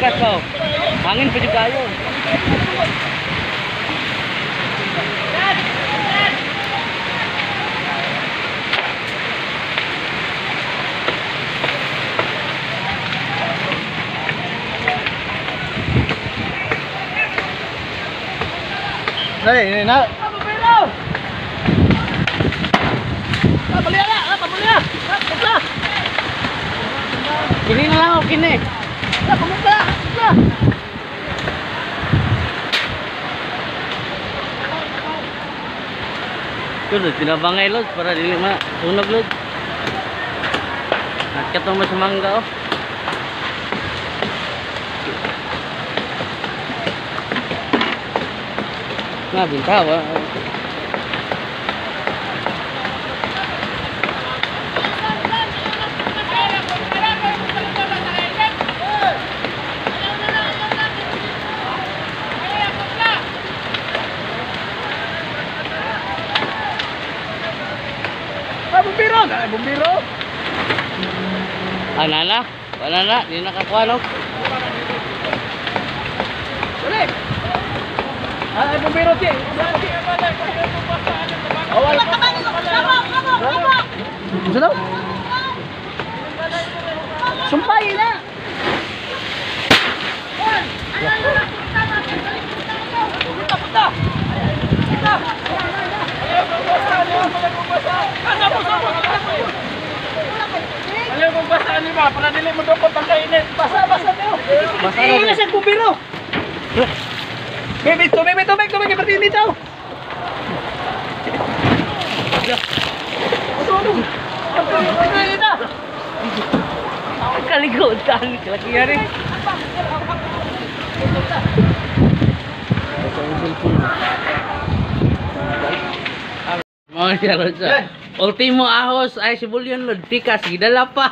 tikas ko. Hangin pa juga yun. Ini nak. Kini na lang ako, kini. Ito, tinabangay lod para dili sunog lod. Nakatong mas mangga oh. Nga bintawa. Bumbiro, bumbiro. Anana, banana, di nakakuha no. Balik. Ay, bumbiro ti. Awal. Sudah? Sumpah na. Ayaw mong basaan ni ba? Para dili mo dukot ang kainit. Basa tayo. Basa na. Iwas ang bumbiro. Tubig. Ipartin dito. Kaligod kan, lagi hari. Mau jalan sa. Ultimo ahos ay sibulyon lod tikas gidala pa.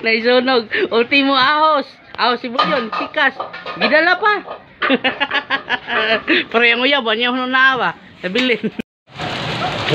Naisunog. Ultimo ahos sibulyon tikas gidala pa. Pero yang uya banyak na ba? Nabilin.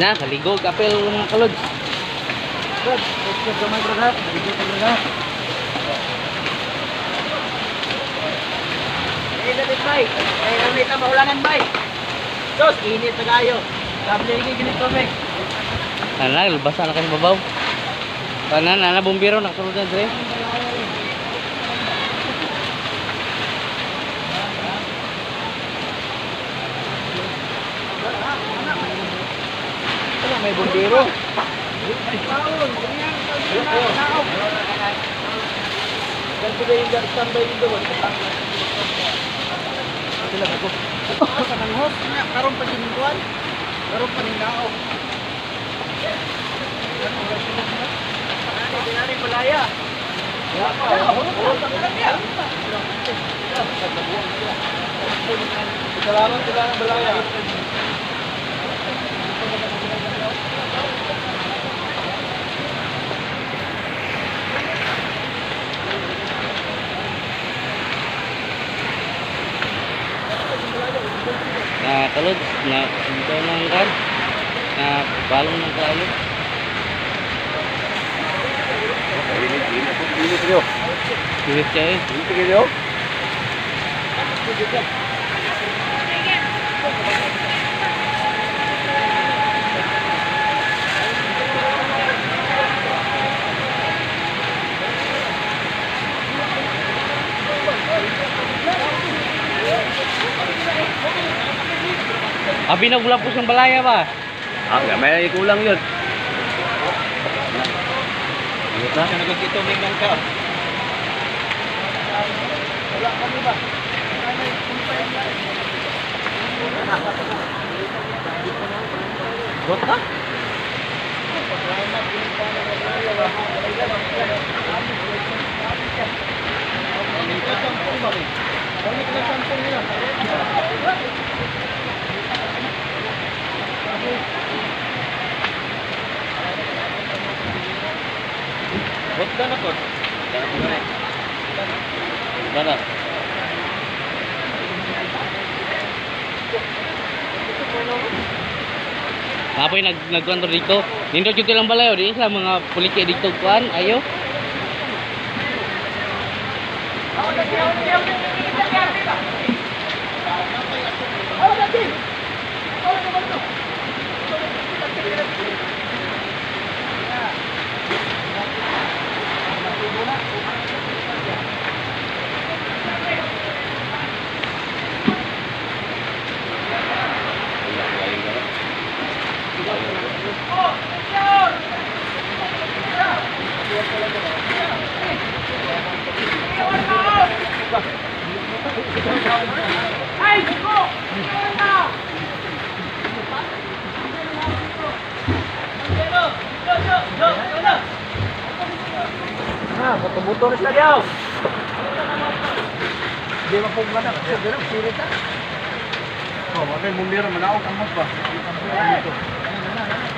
Na kaligog apel mga kalod. Good. Let's go my brother. Kaligog ka brother. Dapat bay. Ay ramay ta maulangan bay. Dos, init na kayo. Kable lagi ginit tubig. Ana, basa na kasi babaw. Kanan, ana bumbiro nakasulod na dire. Ano may bumbiro? Ganito ba yung standby dito? Sila ako. Sa manghos, karon pa ginuan. Karon pa ninao. Dinari malaya. Ya pa. Salamat sila ng balaya. Na kalod na dito nang kan na balong ng kalod. Ini video. Kulit siya eh. Ini video. Abi nagbulapos ng balaya ba? May kulang yun. Ito? Kaya nagkito may ka. Wala kami ba? Bot ka? Bot ka na ko. Mana? Apa yung nagkuhan dito? Nindot yung tilang balayo, di sa mga puliki dito kuhan, ayo. Buto na sila diyaw. Hindi mapugla na. Kasi ganun, sirit na. Oh, makay bumbira, manaog ang mas ba?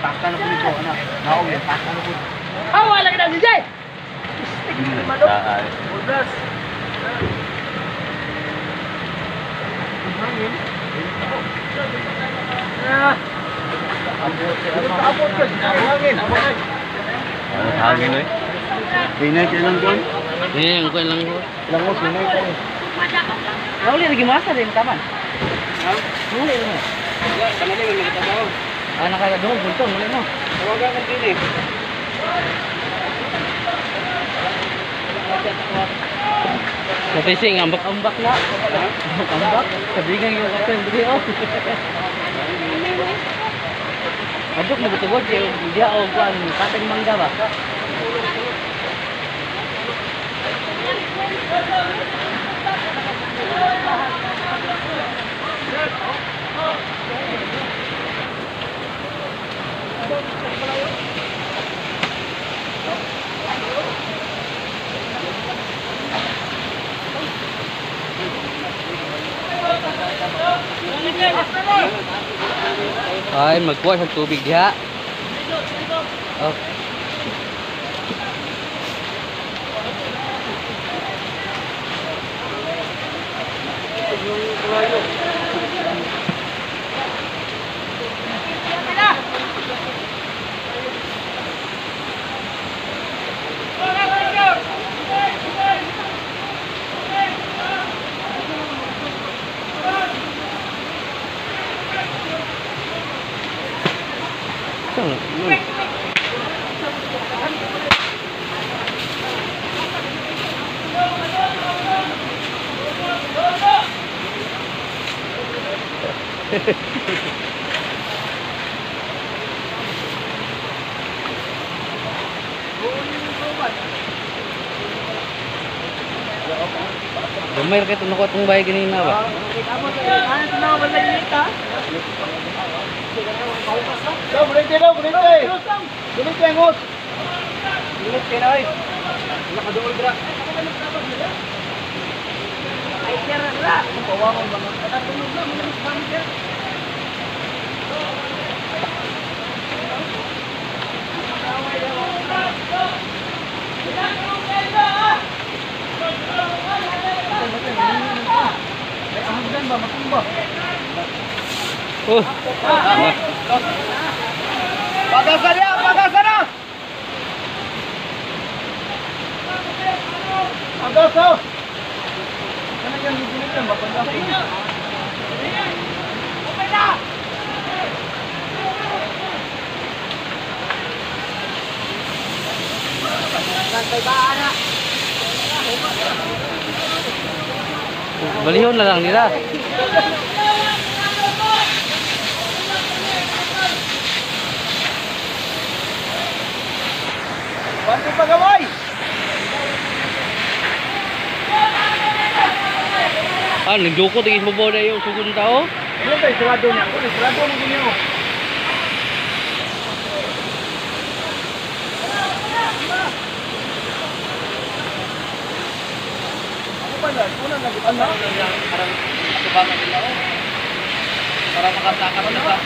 Taka na po nito, anak. Naog yan, taka na po. Awa, lagi na, DJ! Ulbras. Hangin. Abot ka, hangin. Hangin eh. Hinay ka lang doon. Yan, kuan lang ko. Langos, hinay ka eh. Nauli lagi masa din taman. Nauli mo. Wala, kanali mo nagtatrabaho. Ah, nakadungog bultong, muli mo. Tawagan ka din eh. Sa fishing, ambak-ambak na. Ambak-ambak. Sabihin yung kapal, hindi oh. Aduk na butugod, dia o kuan, kateng mangga ba? Ay, magkuha sa tubig diha. Oh. Gamay kay tunok atong bay ganina ba? Oh. Pagasan ya, pagasan na! Pagasan! Ano yung gigilit yan? Mapagasan na! Okay na! Nagtaybaan na! Balihon na lang nila. Bantu pagaway! Ah, nagduko tingis mo na yung sugun tao. Ano ba yung sarado niya? Ano yung sarado mo ginyo? Ako ba lang? Una nagutan na? Parang subangan nila oh. Para makasakat na ba?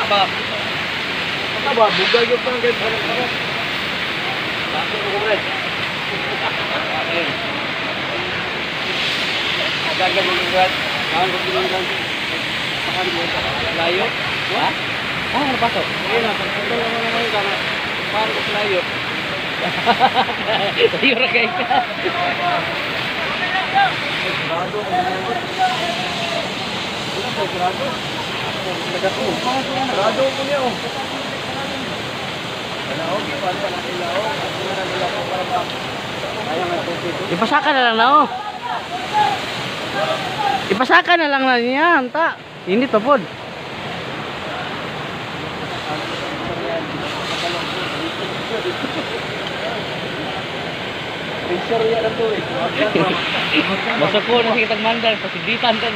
Ba? Ano ba? Bugay yung pang ganyan. Ano? Bakit ko bre? Gagal mo yung rat. Kaan ko pinanggan. Pakan mo. Layo? Ha? Ah, ano pasok? Ayun na. Pagpunta lang naman yung kana. Pakan ko layo. Layo ra kay ka. Grado ko niya oh. Ipasaka na lang na oh. Ipasaka na lang na niya, ta. Hindi to pod. Picture yan ang to eh. Masuk ko na kita mandar pasiditan kan.